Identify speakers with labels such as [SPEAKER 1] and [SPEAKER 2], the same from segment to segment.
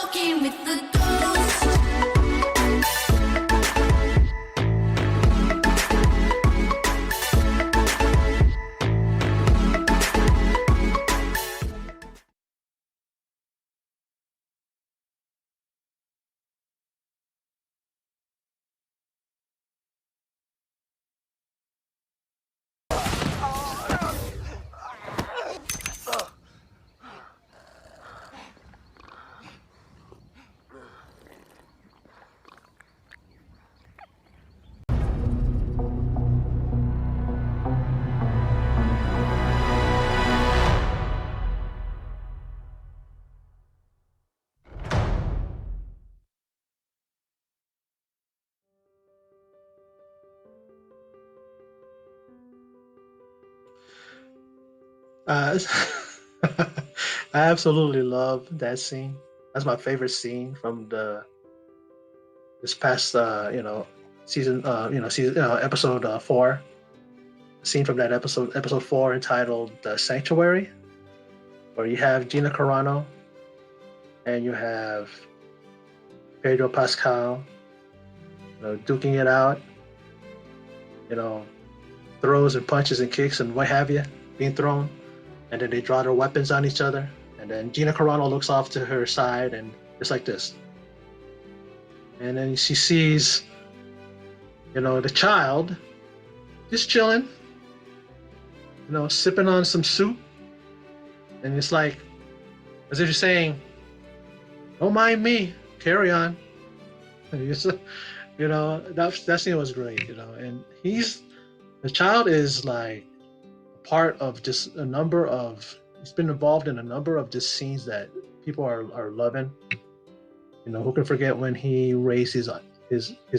[SPEAKER 1] walking with the ghost.
[SPEAKER 2] Uh, I absolutely love that scene. That's my favorite scene from the this past season season episode 4. Scene from that episode 4 entitled "The Sanctuary," where you have Gina Carano and you have Pedro Pascal, duking it out, you know, throws and punches and kicks and what have you being thrown, and then they draw their weapons on each other, and then Gina Carano looks off to her side and it's like this, and then she sees, the child just chilling, sipping on some soup, and it's like as if you're saying, "Don't mind me, carry on." That scene was great, and the child is like part of just a number of. He's been involved in a number of just scenes that people are loving. Who can forget when he raised his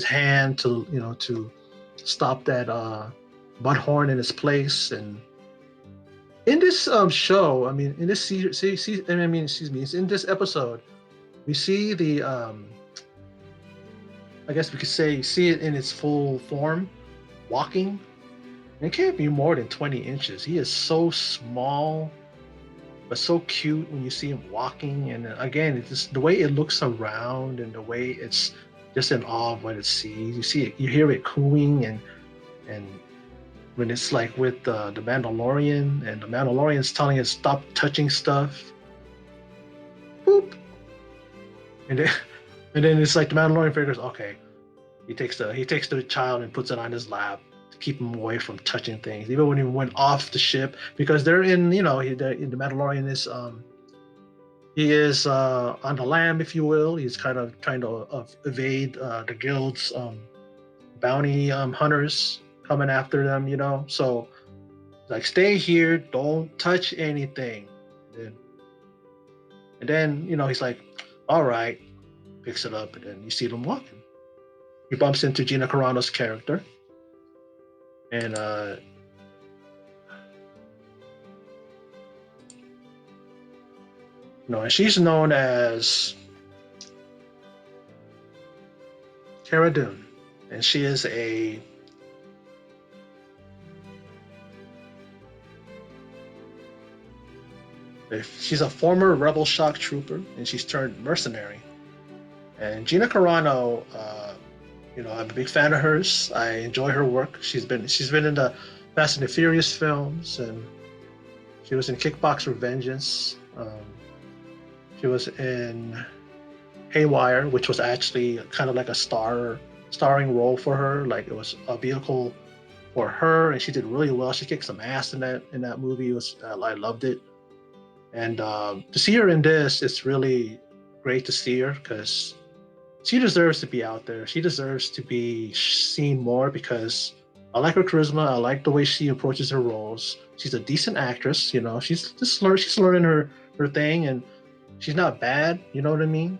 [SPEAKER 2] hand to stop that butt horn in its place. And in this show, I mean, in this excuse me, in this episode, we see the I guess we could say see it in its full form, walking. And it can't be more than 20 inches. He is so small, but so cute when you see him walking. And again, it's just the way it looks around and the way it's just in awe of what it sees. You see it, you hear it cooing, and when it's like with the Mandalorian, and the Mandalorian's telling it stop touching stuff. Boop. And then, and then it's like the Mandalorian figures, okay. He takes the child and puts it on his lap to keep him away from touching things, even when he went off the ship, because they're in, the Mandalorian is he is on the lam, if you will. He's kind of trying to evade the guild's bounty hunters coming after them, So like, stay here, don't touch anything. And then he's like, all right, picks it up, and then you see them walking. He bumps into Gina Carano's character, and and she's known as Cara Dune, and she is she's a former rebel shock trooper, and she's turned mercenary. And Gina Carano, I'm a big fan of hers. I enjoy her work. She's been in the Fast and the Furious films, and she was in Kickboxer Vengeance. She was in Haywire, which was actually kind of like a starring role for her. Like, it was a vehicle for her, and she did really well. She kicked some ass in that movie. I loved it. And to see her in this, it's really great to see her, because she deserves to be out there. She deserves to be seen more, because I like her charisma. I like the way she approaches her roles. She's a decent actress. She's learning her thing, and she's not bad. You know what I mean?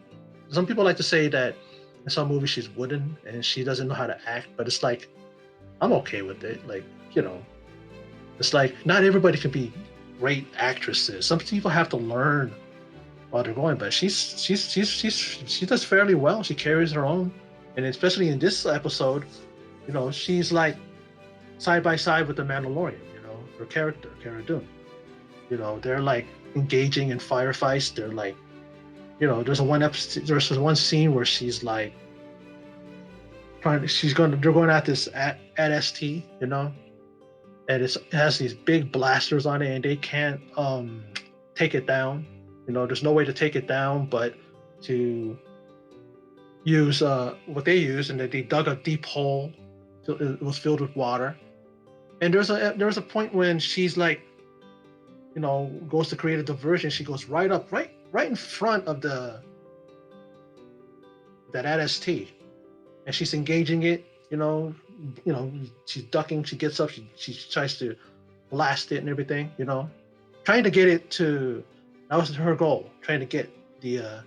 [SPEAKER 2] Some people like to say that in some movies she's wooden and she doesn't know how to act, but it's like, I'm okay with it. Like, it's like, not everybody can be great actresses. Some people have to learn while they're going, but she does fairly well. She carries her own, and especially in this episode, she's like side by side with the Mandalorian. Her character, Cara Dune. They're like engaging in firefights. They're like there's a one episode, there's one scene where she's like they're going at this at ST, and it has these big blasters on it, and they can't take it down. There's no way to take it down but to use what they used, and they dug a deep hole. It was filled with water, and there's a point when she's like, goes to create a diversion. She goes right in front of that ST, and she's engaging it. She's ducking. She gets up. She tries to blast it and everything. Trying to get it to. That was her goal. Trying to get the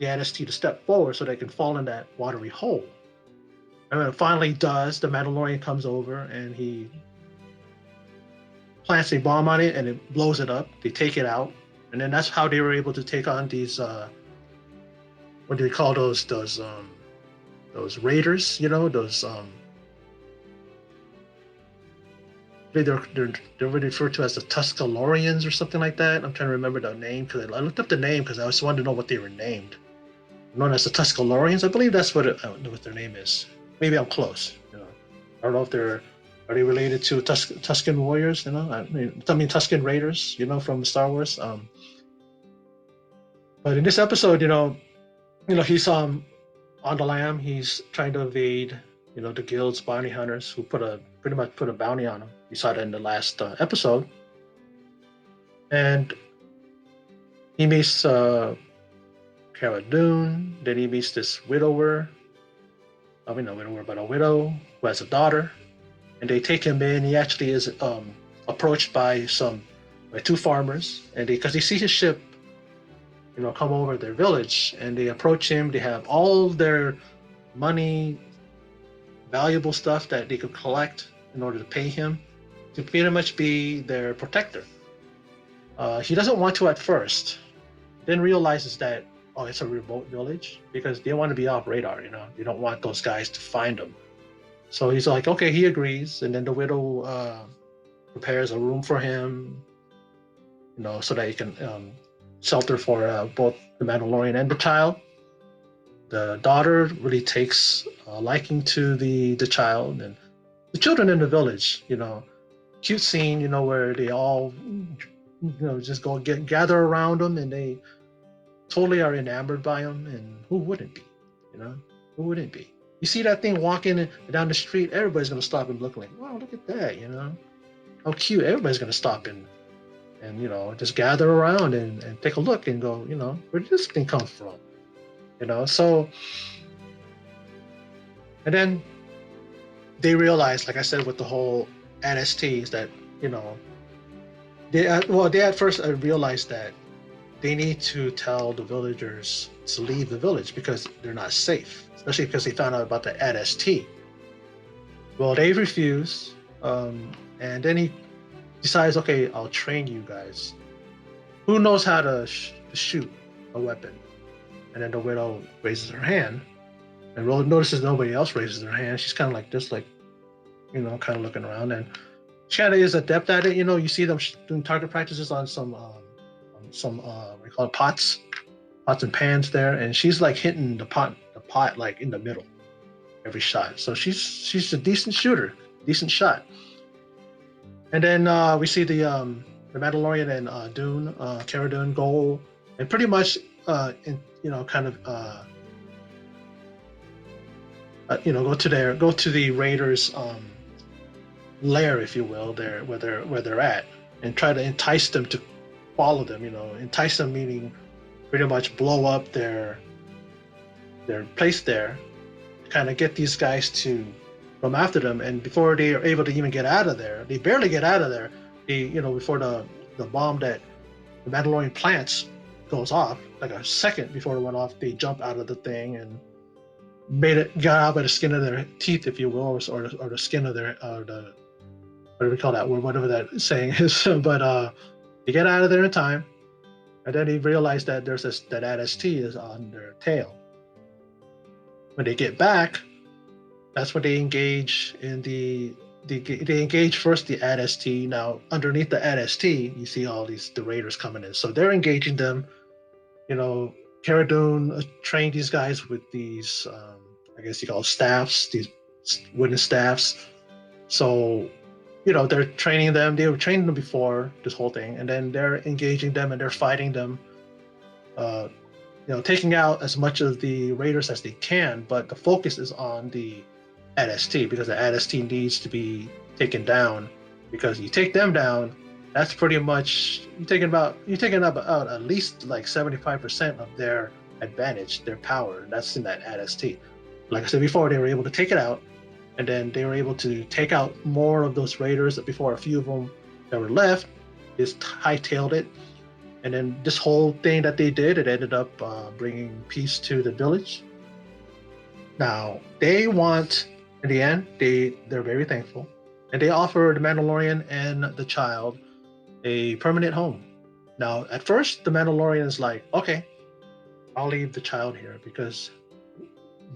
[SPEAKER 2] NST to step forward so they can fall in that watery hole. And when it finally does, the Mandalorian comes over and he plants a bomb on it and it blows it up. They take it out, and then that's how they were able to take on these. What do they call those raiders? Those they're referred to as the Tuscalorians or something like that. I'm trying to remember the name because I looked up the name because I just wanted to know what they were named. Known as the Tuscalorians, I believe that's what their name is. Maybe I'm close. I don't know if are they related to Tuscan warriors? I mean Tuscan raiders. From Star Wars. But in this episode, he's on the lam. He's trying to evade, the guild's bounty hunters who pretty much put a bounty on him. You saw that in the last episode, and he meets Cara Dune. Then he meets this widower. I mean, not widower, but a widow who has a daughter, and they take him in. He actually is approached by two farmers, and because they see his ship, come over their village, and they approach him. They have all their money, valuable stuff that they could collect in order to pay him to pretty much be their protector. He doesn't want to at first, then realizes that, it's a remote village because they want to be off radar. They don't want those guys to find them. So he's like, okay, he agrees, and then the widow prepares a room for him, so that he can shelter for both the Mandalorian and the child. The daughter really takes a liking to the child and the children in the village. Cute scene, where they all, just go gather around him, and they totally are enamored by him. And who wouldn't be? Who wouldn't be? You see that thing walking down the street, everybody's gonna stop and look like, wow, look at that. How cute! Everybody's gonna stop and just gather around and take a look and go, where did this thing come from? So, and then they realize, like I said, with the whole NSTs that, they at first realized that they need to tell the villagers to leave the village because they're not safe, especially because they found out about the NST. Well, they refuse, and then he decides, okay, I'll train you guys. Who knows how to shoot a weapon? And then the widow raises her hand, and notices nobody else raises their hand. She's kind of like this, kind of looking around, and she kind of is adept at it. You see them doing target practices on some what do you call it, pots and pans there, and she's like hitting the pot like in the middle every shot. So she's a decent shooter, decent shot. And then we see the Mandalorian and Dune, Cara Dune, go and pretty much go to the Raiders' lair, if you will, where they're at, and try to entice them to follow them. Entice them meaning pretty much blow up their place there, kind of get these guys to come after them. And before they are able to even get out of there, they barely get out of there. Before the bomb that the Mandalorian plants goes off, like a second before it went off, they jump out of the thing and got out by the skin of their teeth, if you will, or the skin of their what do we call that word, whatever that saying is. But they get out of there in time, and then they realize that there's that NST is on their tail. When they get back, that's when they engage in they engage first the NST. Now underneath the NST, you see all the raiders coming in, so they're engaging them. You know, Cara Dune trained these guys with these, I guess you call staffs, these wooden staffs. So, they're training them. They were training them before this whole thing, and then they're engaging them and they're fighting them. Uh, taking out as much of the raiders as they can, but the focus is on the ADST because the ADST needs to be taken down. Because you take them down, that's pretty much you're taking about at least like 75% of their advantage, their power. That's in that ADST. Like I said before, they were able to take it out, and then they were able to take out more of those raiders before a few of them that were left just hightailed it. And then this whole thing that they did, it ended up bringing peace to the village. Now they want, in the end, they're very thankful, and they offer the Mandalorian and the child a permanent home. Now, at first, the Mandalorian is like, okay, I'll leave the child here because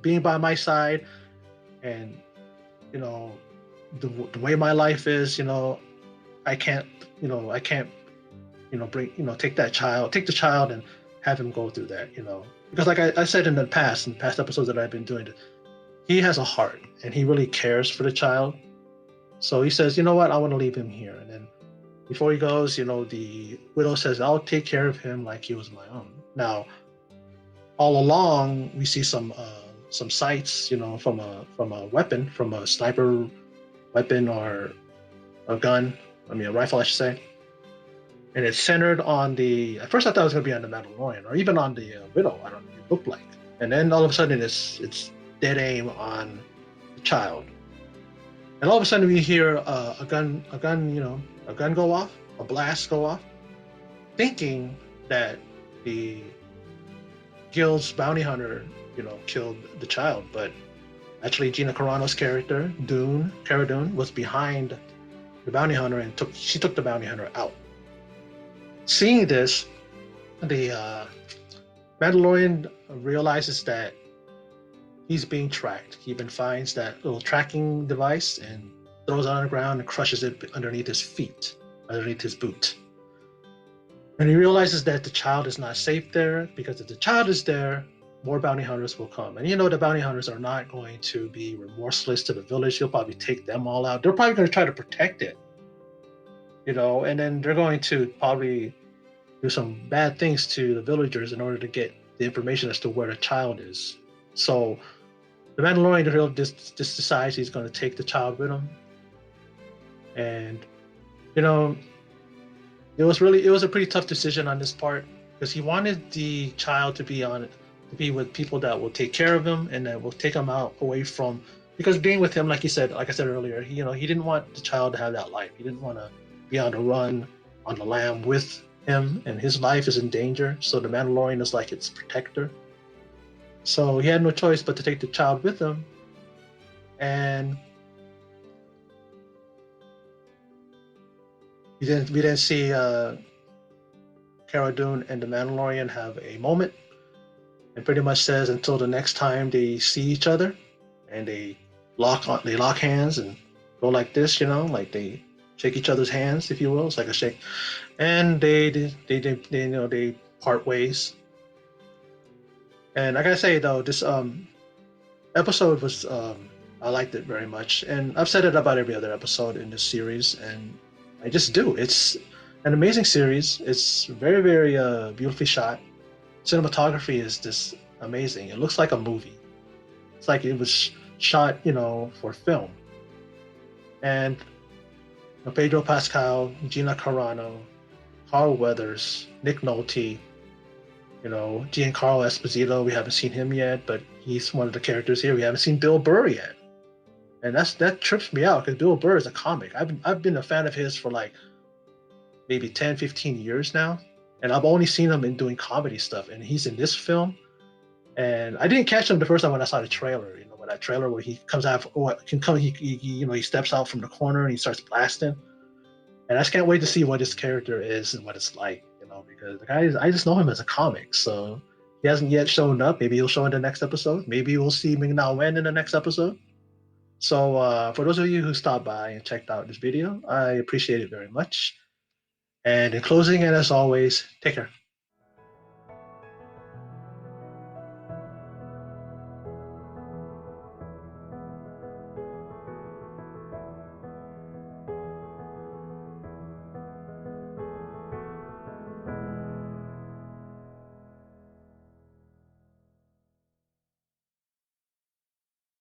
[SPEAKER 2] being by my side and you know the way my life is, I can't, I can't, bring, take the child and have him go through that, because like I said in past episodes that I've been doing, he has a heart and he really cares for the child. So he says, you know what, I want to leave him here. And then before he goes, the widow says, I'll take care of him like he was my own. Now, all along, we see some sights, from a weapon, from a sniper weapon or a gun. I mean, a rifle, I should say. And it's centered on the. At first, I thought it was going to be on the Mandalorian or even on the widow. I don't know. It looked like. And then all of a sudden, it's dead aim on the child. And all of a sudden, we hear a gun go off, a blast go off, thinking that the guild's bounty hunter, killed the child. But actually, Gina Carano's character, Cara Dune, was behind the bounty hunter and she took the bounty hunter out. Seeing this, the Mandalorian realizes that he's being tracked. He even finds that little tracking device and throws it on the ground and crushes it underneath his feet, underneath his boot. And he realizes that the child is not safe there because if the child is there, more bounty hunters will come. And the bounty hunters are not going to be remorseless to the village. He'll probably take them all out. They're probably going to try to protect it, and then they're going to probably do some bad things to the villagers in order to get the information as to where the child is. So the Mandalorian just decides he's going to take the child with him. And, you know, it was a pretty tough decision on this part because he wanted the child to be with people that will take care of him and that will take him out away from, because being with him, like I said earlier, he didn't want the child to have that life. He didn't want to be on the run on the lam with him, and his life is in danger. So the Mandalorian is like its protector. So he had no choice but to take the child with him. And we didn't see Cara Dune and the Mandalorian have a moment. It pretty much says until the next time they see each other, and they lock hands and go like this, like they shake each other's hands, if you will. It's like a shake, and they part ways. And like I say though, this episode was I liked it very much, and I've said it about every other episode in this series, and I just do. It's an amazing series. It's very very beautifully shot. Cinematography is just amazing. It looks like a movie. It's like it was shot, for film. And Pedro Pascal, Gina Carano, Carl Weathers, Nick Nolte, Giancarlo Esposito. We haven't seen him yet, but he's one of the characters here. We haven't seen Bill Burr yet, and that trips me out because Bill Burr is a comic. I've been a fan of his for like maybe 10, 15 years now, and I've only seen him in doing comedy stuff. And he's in this film, and I didn't catch him the first time when I saw the trailer. When that trailer where he comes out, he steps out from the corner and he starts blasting. And I just can't wait to see what his character is and what it's like, because the guy I just know him as a comic, so he hasn't yet shown up. Maybe he'll show in the next episode. Maybe we'll see Ming Na Wen in the next episode. So for those of you who stopped by and checked out this video, I appreciate it very much. And in closing, and as always, take care.